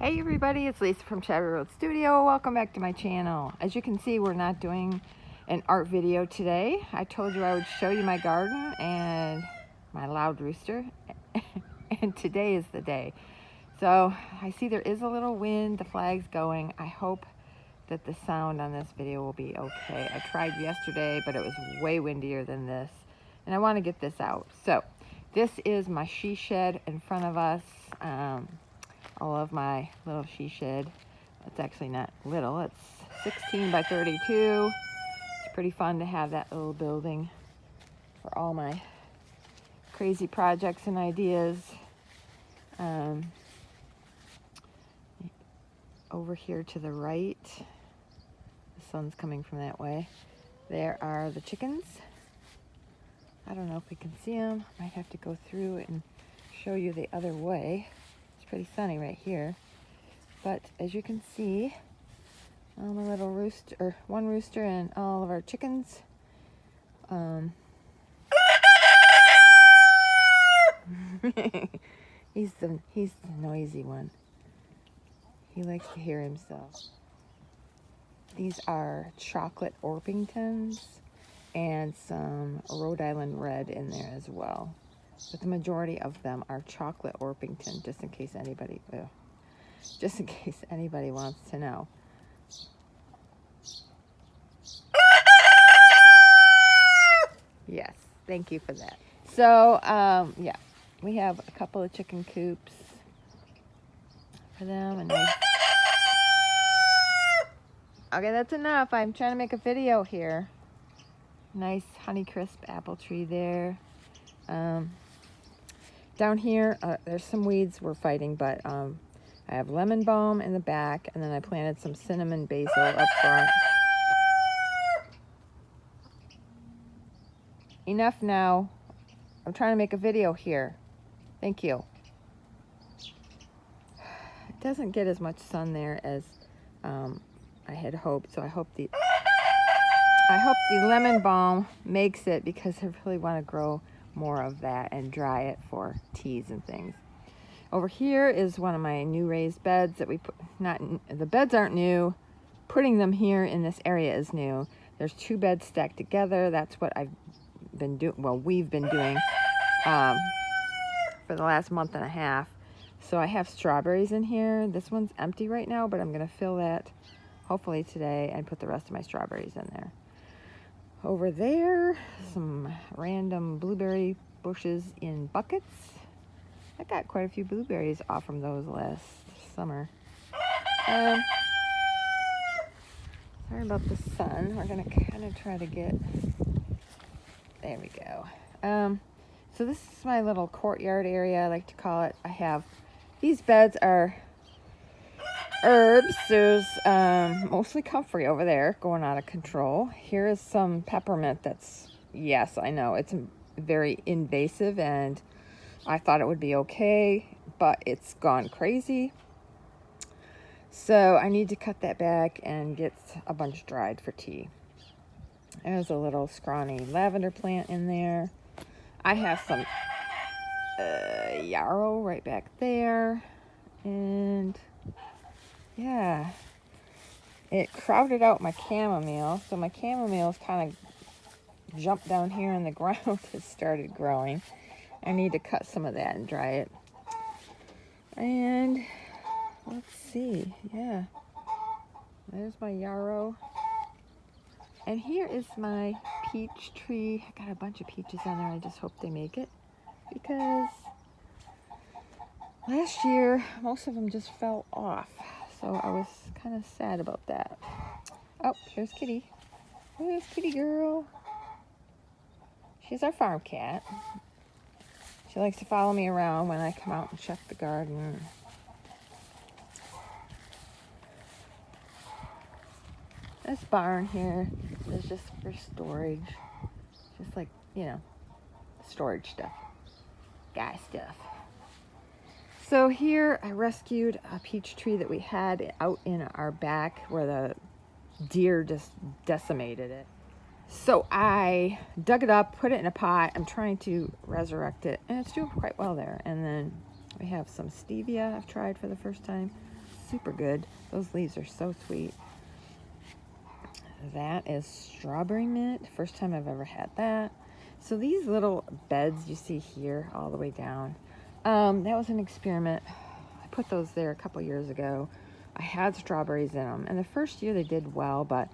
Hey everybody, it's Lisa from Chattery Road Studio. Welcome back to my channel. As you can see, we're not doing an art video today. I told you I would show you my garden and my loud rooster, and today is the day. So I see there is a little wind, the flag's going. I hope that the sound on this video will be okay. I tried yesterday, but it was way windier than this, and I want to get this out. So this is my she shed in front of us. I love my little she shed. It's actually not little, it's 16 by 32. It's pretty fun to have that little building for all my crazy projects and ideas. Over here to the right, the sun's coming from that way. There are the chickens. I don't know if we can see them. Might have to go through and show you the other way. Pretty sunny right here, but as you can see, my little rooster, or one rooster, and all of our chickens. He's the noisy one. He likes to hear himself. These are chocolate Orpingtons and some Rhode Island red in there as well. But the majority of them are chocolate Orpington, just in case anybody wants to know. Yes, thank you for that. So, yeah, we have a couple of chicken coops for them. And okay, that's enough. I'm trying to make a video here. Nice Honeycrisp apple tree there. Down here, there's some weeds we're fighting, but I have lemon balm in the back, and then I planted some cinnamon basil up front. Enough now. I'm trying to make a video here. Thank you. It doesn't get as much sun there as I had hoped, so I hope the lemon balm makes it, because I really want to grow more of that and dry it for teas and things. Over here is one of my new raised beds that we put. The beds aren't new. Putting them here in this area is new. There's two beds stacked together. That's what I've been doing. Well, we've been doing for the last month and a half. So I have strawberries in here. This one's empty right now, but I'm gonna fill that hopefully today and put the rest of my strawberries in there. Over there, some random blueberry bushes in buckets. I got quite a few blueberries off from those last summer. Sorry about the sun. We're gonna kind of try to get, there we go. So this is my little courtyard area, I like to call it. I have, these beds are herbs. There's mostly comfrey over there, going out of control. Here is some peppermint that's, yes, I know, it's very invasive, and I thought it would be okay, but it's gone crazy. So I need to cut that back and get a bunch dried for tea. There's a little scrawny lavender plant in there. I have some yarrow right back there, and yeah, it crowded out my chamomile, so my chamomile's kind of jumped down here in the ground and started growing. I need to cut some of that and dry it. And let's see, yeah, there's my yarrow. And here is my peach tree. I got a bunch of peaches on there. I just hope they make it, because last year most of them just fell off. So I was kind of sad about that. Oh, here's Kitty. Where's Kitty girl? She's our farm cat. She likes to follow me around when I come out and check the garden. This barn here is just for storage. Just like, you know, storage stuff. Guy stuff. So here I rescued a peach tree that we had out in our back where the deer just decimated it. So I dug it up, put it in a pot. I'm trying to resurrect it, and it's doing quite well there. And then we have some stevia I've tried for the first time. super good. Those leaves are so sweet. That is strawberry mint. First time I've ever had that. So these little beds you see here all the way down, that was an experiment. I put those there a couple years ago. I had strawberries in them, and the first year they did well, but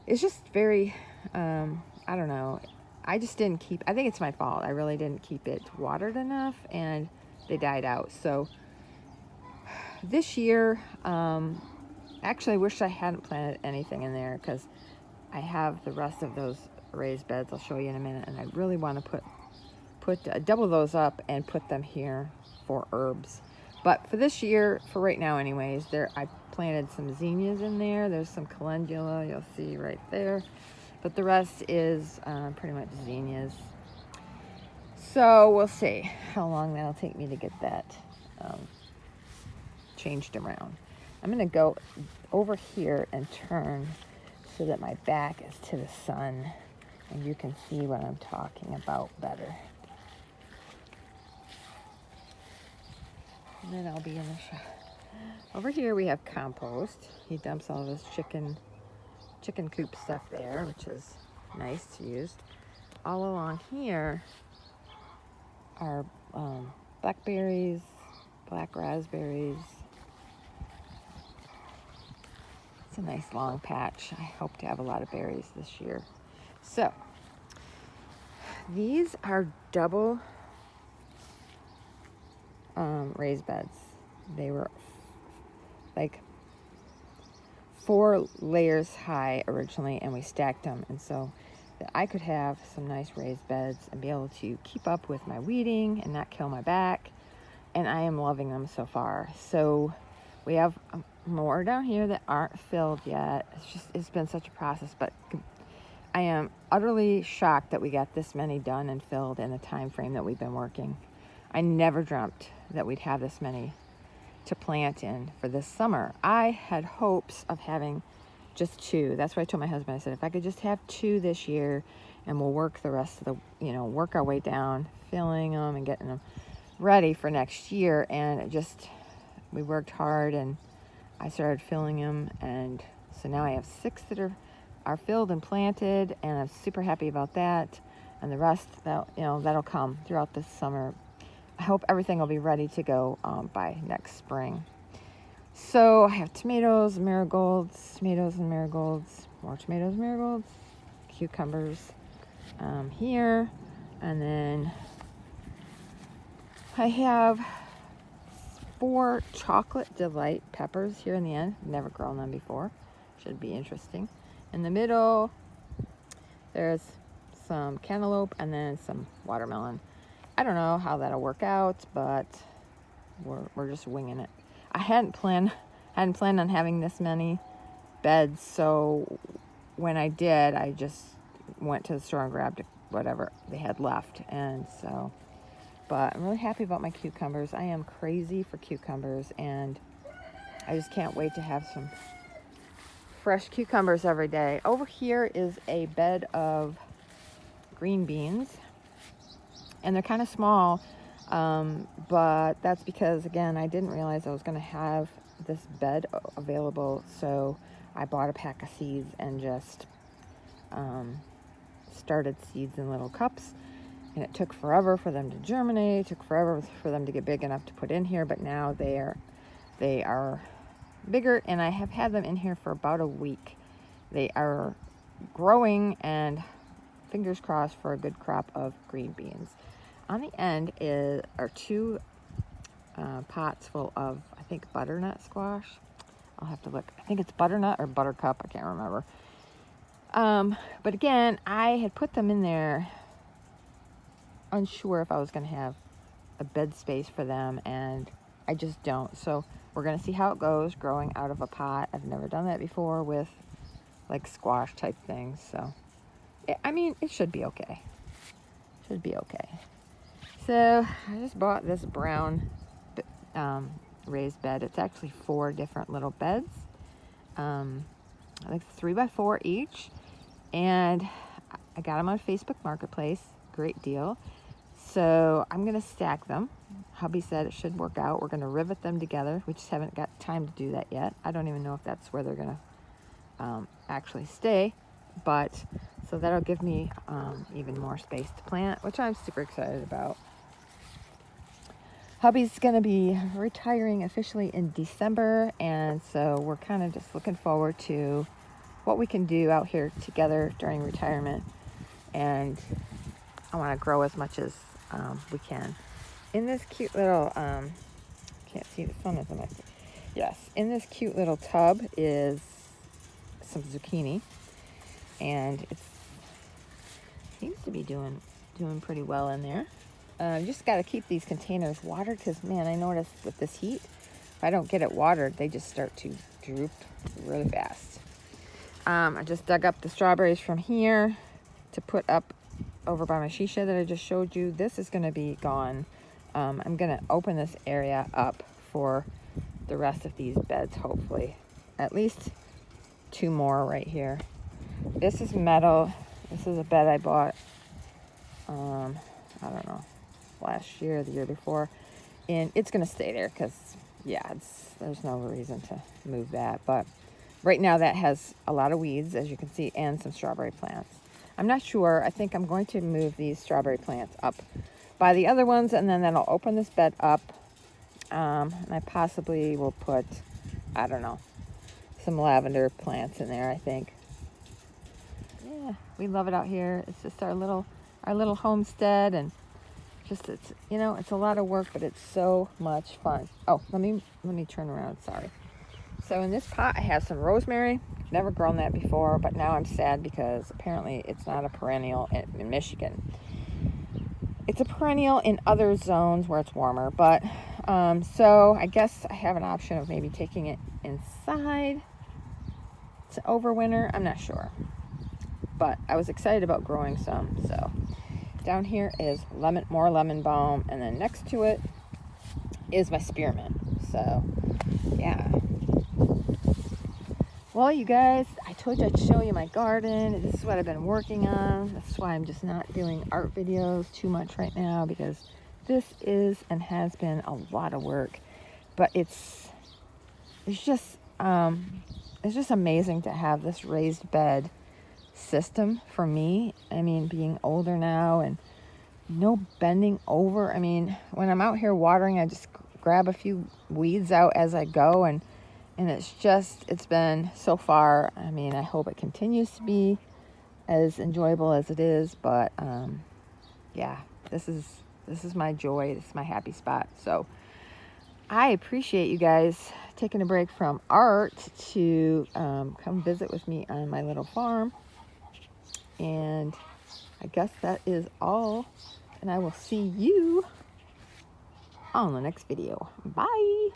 it's just very, I don't know. I just didn't keep, I think it's my fault. I really didn't keep it watered enough, and they died out. So this year, actually I wish I hadn't planted anything in there, because I have the rest of those raised beds I'll show you in a minute, and I really want to double those up and put them here for herbs. But for this year, for right now anyways, I planted some zinnias in there. There's some calendula, you'll see right there, but the rest is pretty much zinnias. So we'll see how long that'll take me to get that changed around. I'm gonna go over here and turn so that my back is to the sun and you can see what I'm talking about better. And then I'll be in the shop. Over here we have compost. He dumps all of his chicken coop stuff there, which is nice to use. All along here are blackberries, black raspberries. It's a nice long patch. I hope to have a lot of berries this year. So these are double raised beds. They were like 4 layers high originally, and we stacked them, and so that I could have some nice raised beds and be able to keep up with my weeding and not kill my back. And I am loving them so far. So we have more down here that aren't filled yet. It's been such a process, but I am utterly shocked that we got this many done and filled in the time frame that we've been working. I never dreamt that we'd have this many to plant in for this summer. I had hopes of having just 2. That's what I told my husband. I said, if I could just have 2 this year, and we'll work the rest of the, work our way down, filling them and getting them ready for next year. And we worked hard, and I started filling them, and so now I have 6 that are filled and planted, and I'm super happy about that. And the rest, that'll come throughout this summer. I hope everything will be ready to go by next spring. So I have tomatoes, marigolds, more tomatoes, marigolds, cucumbers here, and then I have 4 chocolate delight peppers here in the end. Never grown them before. Should be interesting. In the middle, there's some cantaloupe and then some watermelon. I don't know how that'll work out, but we're just winging it. I hadn't planned on having this many beds, so when I did, I just went to the store and grabbed whatever they had left, and so. But I'm really happy about my cucumbers. I am crazy for cucumbers, and I just can't wait to have some fresh cucumbers every day. Over here is a bed of green beans, and they're kind of small, but that's because, again, I didn't realize I was going to have this bed available, so I bought a pack of seeds and just started seeds in little cups. And it took forever for them to germinate. It took forever for them to get big enough to put in here, but now they are bigger, and I have had them in here for about a week. They are growing, and fingers crossed for a good crop of green beans. On the end are 2 pots full of, I think, butternut squash. I'll have to look. I think it's butternut or buttercup. I can't remember. But again, I had put them in there unsure if I was going to have a bed space for them, and I just don't. So we're going to see how it goes growing out of a pot. I've never done that before with like squash type things, so it should be okay. So I just bought this brown raised bed. It's actually 4 different little beds, I think 3x4 each, and I got them on Facebook Marketplace. Great deal. So I'm going to stack them hubby said it should work out. We're going to rivet them together. We just haven't got time to do that yet. I don't even know if that's where they're going to actually stay. But so that'll give me even more space to plant, which I'm super excited about. Hubby's going to be retiring officially in December, and so we're kind of just looking forward to what we can do out here together during retirement. And I want to grow as much as we can. In this cute little, can't see, the sun is in my, yes, in this cute little tub is some zucchini, and it seems to be doing pretty well in there. Just got to keep these containers watered because, man, I noticed with this heat, if I don't get it watered, they just start to droop really fast. I just dug up the strawberries from here to put up over by my shisha that I just showed you. This is going to be gone. I'm going to open this area up for the rest of these beds, hopefully. At least 2 more right here. This is metal. This is a bed I bought, I don't know, last year, the year before. And it's going to stay there because, yeah, there's no reason to move that. But right now that has a lot of weeds, as you can see, and some strawberry plants. I'm not sure. I think I'm going to move these strawberry plants up by the other ones, and then that'll open this bed up. And I possibly will put, I don't know, some lavender plants in there, I think. Yeah, we love it out here. It's just our little homestead, and just, it's, you know, it's a lot of work, but it's so much fun. Oh, let me turn around, sorry. So in this pot I have some rosemary. Never grown that before, but now I'm sad because apparently it's not a perennial in Michigan. It's a perennial in other zones where it's warmer, but so I guess I have an option of maybe taking it inside to overwinter. I'm not sure, but I was excited about growing some. So down here is more lemon balm, and then next to it is my spearmint. So yeah. Well, you guys, I told you I'd show you my garden. This is what I've been working on. That's why I'm just not doing art videos too much right now, because this is and has been a lot of work. But it's just amazing to have this raised bed system for me. I mean, being older now and no bending over. I mean, when I'm out here watering, I just grab a few weeds out as I go, and it's been so far. I mean, I hope it continues to be as enjoyable as it is, but yeah, this is my joy. This is my happy spot. So I appreciate you guys taking a break from art to come visit with me on my little farm. And I guess that is all, and I will see you on the next video. Bye.